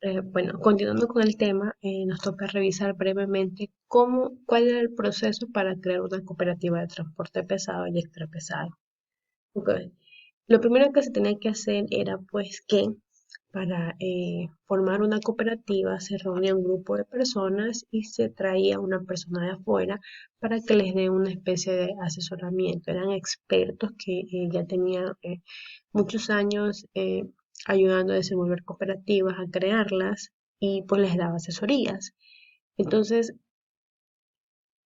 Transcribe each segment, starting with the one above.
Bueno, continuando con el tema, nos toca revisar brevemente cuál era el proceso para crear una cooperativa de transporte pesado y extra pesado. Ok. Lo primero que se tenía que hacer era pues que para formar una cooperativa se reunía un grupo de personas y se traía una persona de afuera para que les dé una especie de asesoramiento. Eran expertos que ya tenían muchos años ayudando a desenvolver cooperativas, a crearlas y pues les daba asesorías. Entonces,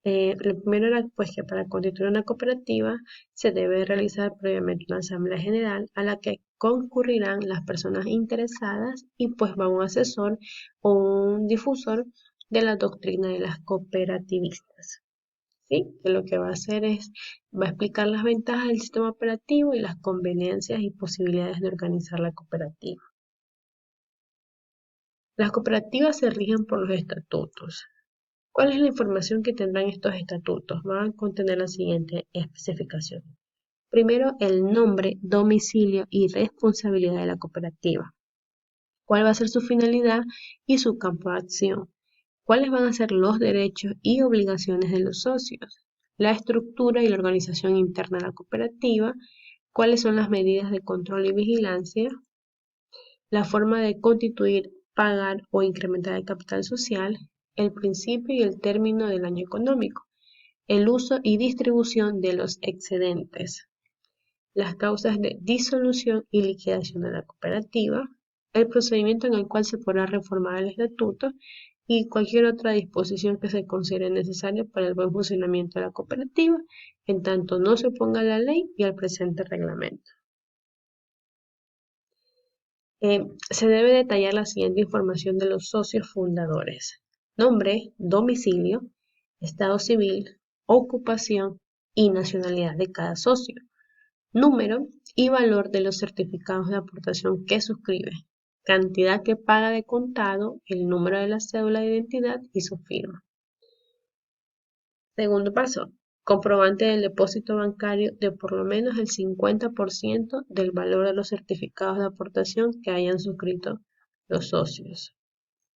lo primero era pues que para constituir una cooperativa se debe realizar previamente una asamblea general a la que concurrirán las personas interesadas y pues va un asesor o un difusor de la doctrina de las cooperativistas. ¿Sí? Que lo que va a hacer es, va a explicar las ventajas del sistema operativo y las conveniencias y posibilidades de organizar la cooperativa. Las cooperativas se rigen por los estatutos. ¿Cuál es la información que tendrán estos estatutos? Van a contener la siguiente especificación. Primero, el nombre, domicilio y responsabilidad de la cooperativa. ¿Cuál va a ser su finalidad y su campo de acción? ¿Cuáles van a ser los derechos y obligaciones de los socios? La estructura y la organización interna de la cooperativa. ¿Cuáles son las medidas de control y vigilancia? La forma de constituir, pagar o incrementar el capital social, el principio y el término del año económico, el uso y distribución de los excedentes, las causas de disolución y liquidación de la cooperativa, el procedimiento en el cual se podrá reformar el estatuto y cualquier otra disposición que se considere necesaria para el buen funcionamiento de la cooperativa, en tanto no se oponga a la ley y al presente reglamento. Se debe detallar la siguiente información de los socios fundadores: nombre, domicilio, estado civil, ocupación y nacionalidad de cada socio, número y valor de los certificados de aportación que suscribe, cantidad que paga de contado, el número de la cédula de identidad y su firma. Segundo paso, comprobante del depósito bancario de por lo menos el 50% del valor de los certificados de aportación que hayan suscrito los socios.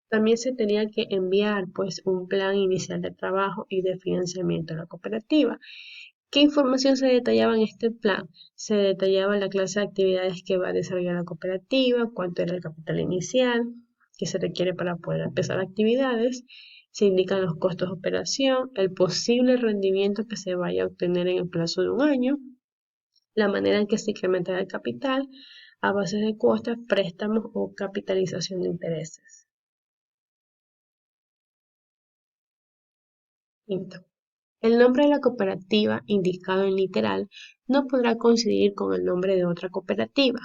También se tenía que enviar pues un plan inicial de trabajo y de financiamiento a la cooperativa. ¿Qué información se detallaba en este plan? Se detallaba la clase de actividades que va a desarrollar la cooperativa, cuánto era el capital inicial que se requiere para poder empezar actividades, se indican los costos de operación, el posible rendimiento que se vaya a obtener en el plazo de un año, la manera en que se incrementará el capital a base de cuotas, préstamos o capitalización de intereses. Quinto, el nombre de la cooperativa indicado en literal no podrá coincidir con el nombre de otra cooperativa,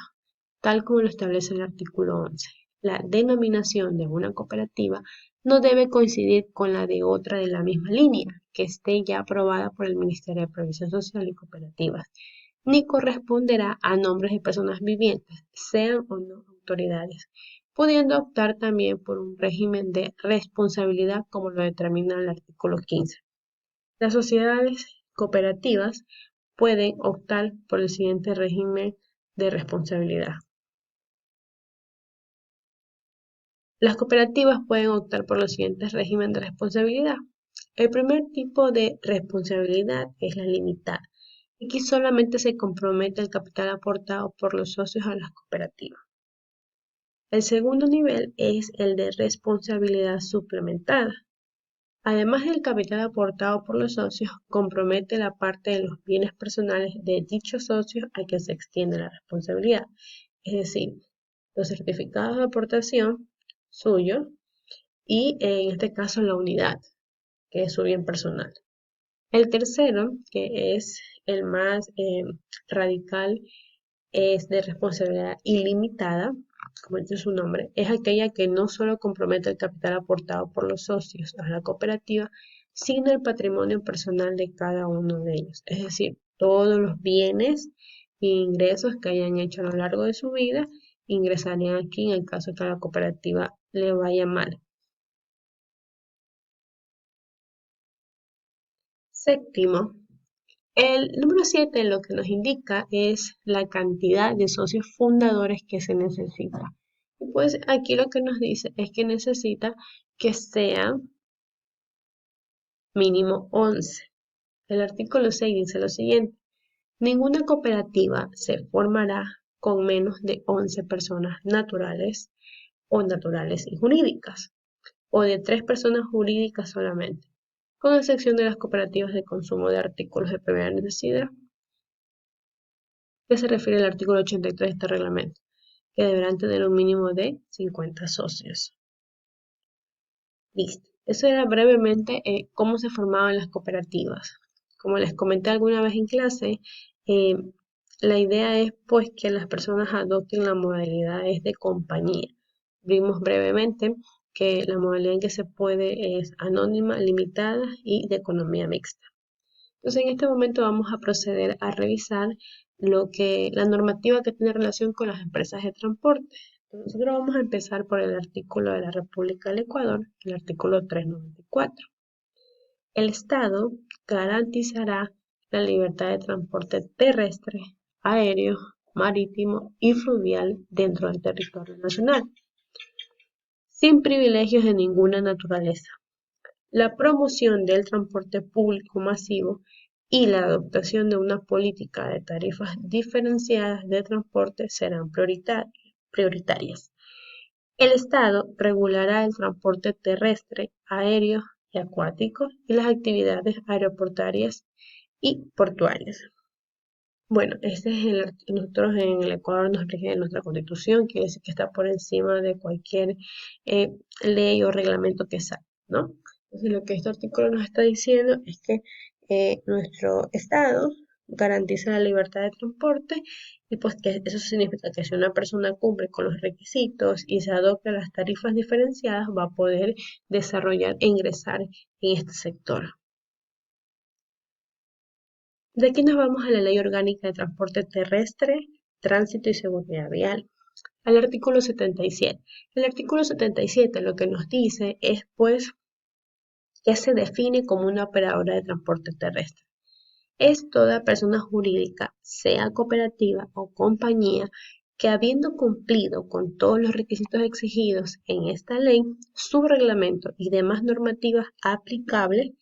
tal como lo establece el artículo 11. La denominación de una cooperativa no debe coincidir con la de otra de la misma línea, que esté ya aprobada por el Ministerio de Previsión Social y Cooperativas, ni corresponderá a nombres de personas vivientes, sean o no autoridades, pudiendo optar también por un régimen de responsabilidad como lo determina el artículo 15. Las sociedades cooperativas pueden optar por el siguiente régimen de responsabilidad. Las cooperativas pueden optar por los siguientes regímenes de responsabilidad. El primer tipo de responsabilidad es la limitada. Aquí solamente se compromete el capital aportado por los socios a las cooperativas. El segundo nivel es el de responsabilidad suplementada. Además del capital aportado por los socios, compromete la parte de los bienes personales de dichos socios a que se extiende la responsabilidad. Es decir, los certificados de aportación suyo y en este caso la unidad, que es su bien personal. El tercero, que es el más radical, es de responsabilidad ilimitada, como dice su nombre, es aquella que no solo compromete el capital aportado por los socios a la cooperativa, sino el patrimonio personal de cada uno de ellos. Es decir, todos los bienes e ingresos que hayan hecho a lo largo de su vida ingresarían aquí en el caso que a la cooperativa le vaya mal. Séptimo, el número 7 lo que nos indica es la cantidad de socios fundadores que se necesita. Y pues aquí lo que nos dice es que necesita que sea mínimo 11. El artículo 6 dice lo siguiente: ninguna cooperativa se formará con menos de 11 personas naturales o naturales y jurídicas, o de 3 personas jurídicas solamente, con excepción de las cooperativas de consumo de artículos de primera necesidad, que se refiere al artículo 83 de este reglamento, que deberán tener un mínimo de 50 socios. Listo. Eso era brevemente cómo se formaban las cooperativas. Como les comenté alguna vez en clase, eh, la idea es pues que las personas adopten la modalidad de compañía. Vimos brevemente que la modalidad en que se puede es anónima, limitada y de economía mixta. Entonces, en este momento vamos a proceder a revisar la normativa que tiene relación con las empresas de transporte. Nosotros vamos a empezar por el artículo de la República del Ecuador, el artículo 394. El Estado garantizará la libertad de transporte terrestre, aéreo, marítimo y fluvial dentro del territorio nacional, sin privilegios de ninguna naturaleza. La promoción del transporte público masivo y la adoptación de una política de tarifas diferenciadas de transporte serán prioritarias. El Estado regulará el transporte terrestre, aéreo y acuático y las actividades aeroportuarias y portuarias. Bueno, este es nosotros en el Ecuador nos rige nuestra constitución, quiere decir que está por encima de cualquier ley o reglamento que salga, ¿no? Entonces, lo que este artículo nos está diciendo es que nuestro Estado garantiza la libertad de transporte y pues que eso significa que si una persona cumple con los requisitos y se adoptan las tarifas diferenciadas, va a poder desarrollar e ingresar en este sector. De aquí nos vamos a la Ley Orgánica de Transporte Terrestre, Tránsito y Seguridad Vial, al artículo 77. El artículo 77 lo que nos dice es, pues, que se define como una operadora de transporte terrestre. Es toda persona jurídica, sea cooperativa o compañía, que habiendo cumplido con todos los requisitos exigidos en esta ley, su reglamento y demás normativas aplicables,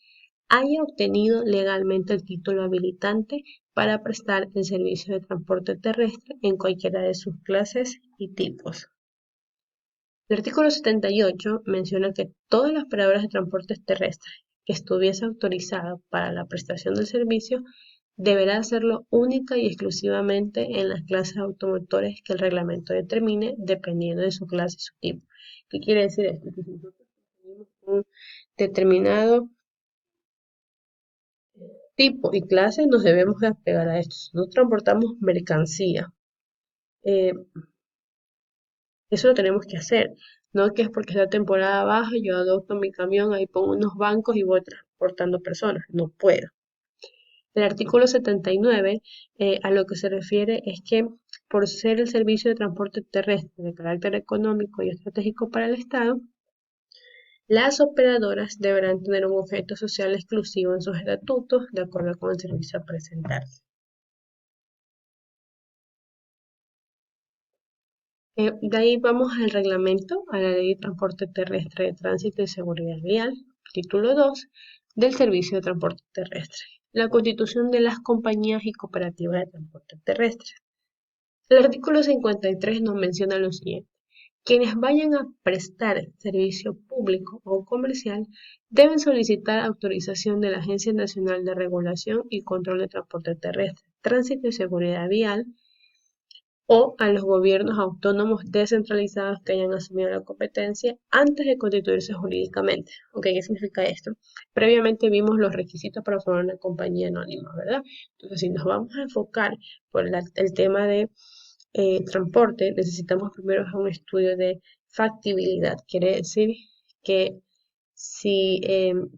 haya obtenido legalmente el título habilitante para prestar el servicio de transporte terrestre en cualquiera de sus clases y tipos. El artículo 78 menciona que todas las operadoras de transportes terrestres que estuviese autorizada para la prestación del servicio deberá hacerlo única y exclusivamente en las clases automotores que el reglamento determine dependiendo de su clase y su tipo. ¿Qué quiere decir esto? Que si nosotros tenemos un determinado tipo y clase, nos debemos de apegar a esto. Si nosotros transportamos mercancía, eh, eso lo tenemos que hacer. No que es porque es la temporada baja, yo adopto mi camión, ahí pongo unos bancos y voy transportando personas. No puedo. El artículo 79 a lo que se refiere es que por ser el servicio de transporte terrestre de carácter económico y estratégico para el Estado, las operadoras deberán tener un objeto social exclusivo en sus estatutos de acuerdo con el servicio a presentar. De ahí vamos al reglamento, a la Ley de Transporte Terrestre de Tránsito y Seguridad Vial, título 2, del Servicio de Transporte Terrestre. La constitución de las compañías y cooperativas de transporte terrestre. El artículo 53 nos menciona lo siguiente: quienes vayan a prestar servicio público o comercial deben solicitar autorización de la Agencia Nacional de Regulación y Control de Transporte Terrestre, Tránsito y Seguridad Vial, o a los gobiernos autónomos descentralizados que hayan asumido la competencia antes de constituirse jurídicamente. Ok, ¿qué significa esto? Previamente vimos los requisitos para formar una compañía anónima, ¿verdad? Entonces, si nos vamos a enfocar por el tema de transporte, necesitamos primero un estudio de factibilidad. Quiere decir que si,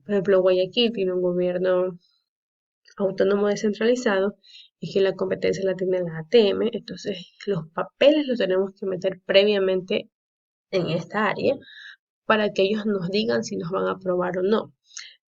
por ejemplo, Guayaquil tiene un gobierno autónomo descentralizado y que la competencia la tiene la ATM, entonces los papeles los tenemos que meter previamente en esta área para que ellos nos digan si nos van a aprobar o no.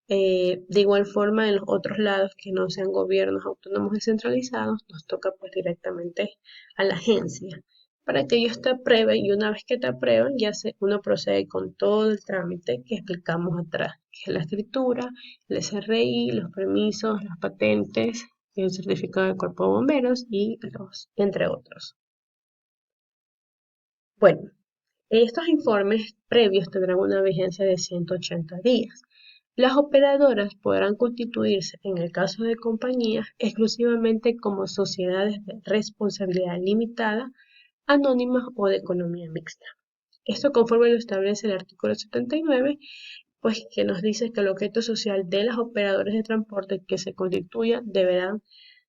De igual forma, en los otros lados que no sean gobiernos autónomos descentralizados, nos toca pues directamente a la agencia para que ellos te aprueben y una vez que te aprueban uno procede con todo el trámite que explicamos atrás, que es la escritura, el SRI, los permisos, las patentes, el certificado del cuerpo de bomberos y entre otros. Bueno, estos informes previos tendrán una vigencia de 180 días. Las operadoras podrán constituirse, en el caso de compañías, exclusivamente como sociedades de responsabilidad limitada, anónimas o de economía mixta. Esto conforme lo establece el artículo 79, pues que nos dice que el objeto social de las operadoras de transporte que se constituyan deberán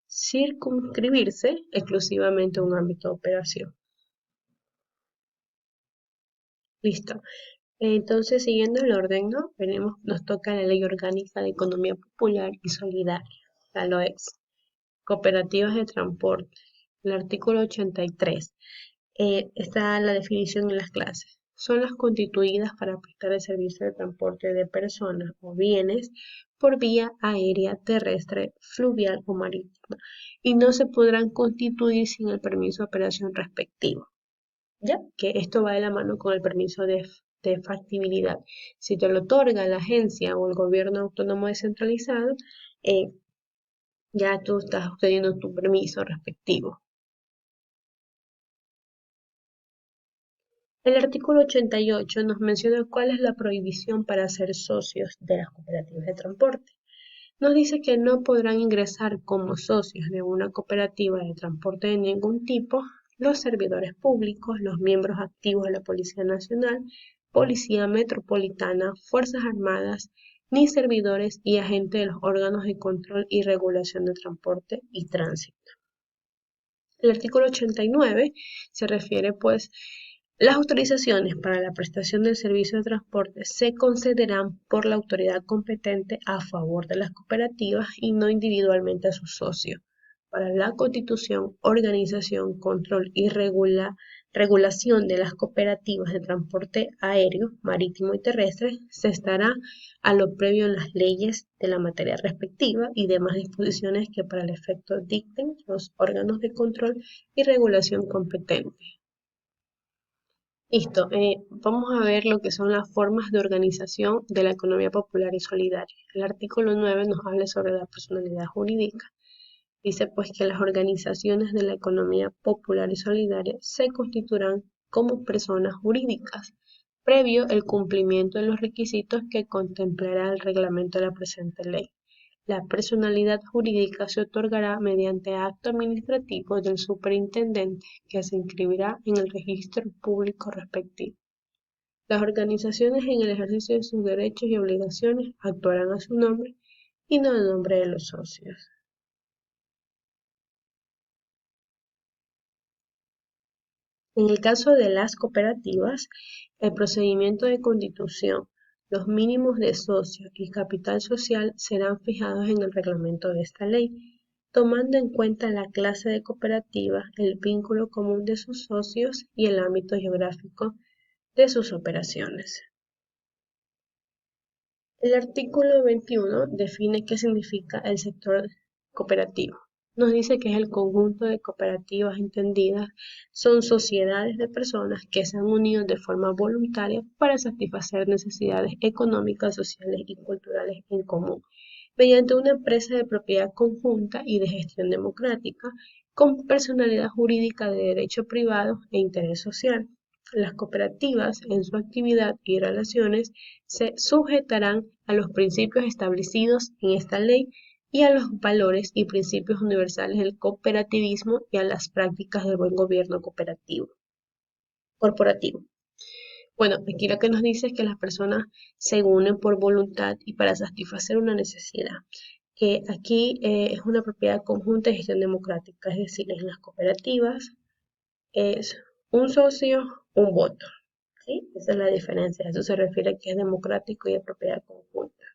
circunscribirse exclusivamente a un ámbito de operación. Listo. Entonces, siguiendo el orden, ¿no? Nos toca la Ley Orgánica de Economía Popular y Solidaria, la LOEX. Cooperativas de transporte. El artículo 83. Está la definición en las clases. Son las constituidas para prestar el servicio de transporte de personas o bienes por vía aérea, terrestre, fluvial o marítima, y no se podrán constituir sin el permiso de operación respectivo. ¿Ya? Que esto va de la mano con el permiso de factibilidad. Si te lo otorga la agencia o el gobierno autónomo descentralizado, eh, ya tú estás obteniendo tu permiso respectivo. El artículo 88 nos menciona cuál es la prohibición para ser socios de las cooperativas de transporte. Nos dice que no podrán ingresar como socios de una cooperativa de transporte de ningún tipo los servidores públicos, los miembros activos de la Policía Nacional, Policía Metropolitana, Fuerzas Armadas, ni servidores y agentes de los órganos de control y regulación de transporte y tránsito. El artículo 89 se refiere, pues, las autorizaciones para la prestación del servicio de transporte se concederán por la autoridad competente a favor de las cooperativas y no individualmente a sus socios. Para la constitución, organización, control y regulación de las cooperativas de transporte aéreo, marítimo y terrestre, se estará a lo previo en las leyes de la materia respectiva y demás disposiciones que para el efecto dicten los órganos de control y regulación competentes. Listo, vamos a ver lo que son las formas de organización de la economía popular y solidaria. El artículo 9 nos habla sobre la personalidad jurídica. Dice pues que las organizaciones de la economía popular y solidaria se constituirán como personas jurídicas, previo el cumplimiento de los requisitos que contemplará el reglamento de la presente ley. La personalidad jurídica se otorgará mediante acto administrativo del superintendente que se inscribirá en el registro público respectivo. Las organizaciones en el ejercicio de sus derechos y obligaciones actuarán a su nombre y no en nombre de los socios. En el caso de las cooperativas, el procedimiento de constitución, los mínimos de socios y capital social serán fijados en el reglamento de esta ley, tomando en cuenta la clase de cooperativa, el vínculo común de sus socios y el ámbito geográfico de sus operaciones. El artículo 21 define qué significa el sector cooperativo. Nos dice que es el conjunto de cooperativas entendidas, son sociedades de personas que se han unido de forma voluntaria para satisfacer necesidades económicas, sociales y culturales en común, mediante una empresa de propiedad conjunta y de gestión democrática, con personalidad jurídica de derecho privado e interés social. Las cooperativas, en su actividad y relaciones, se sujetarán a los principios establecidos en esta ley y a los valores y principios universales del cooperativismo y a las prácticas del buen gobierno corporativo. Bueno, aquí lo que nos dice es que las personas se unen por voluntad y para satisfacer una necesidad. Que aquí es una propiedad conjunta de gestión democrática, es decir, en las cooperativas es un socio, un voto. ¿Sí? Esa es la diferencia. Eso se refiere a que es democrático y de propiedad conjunta.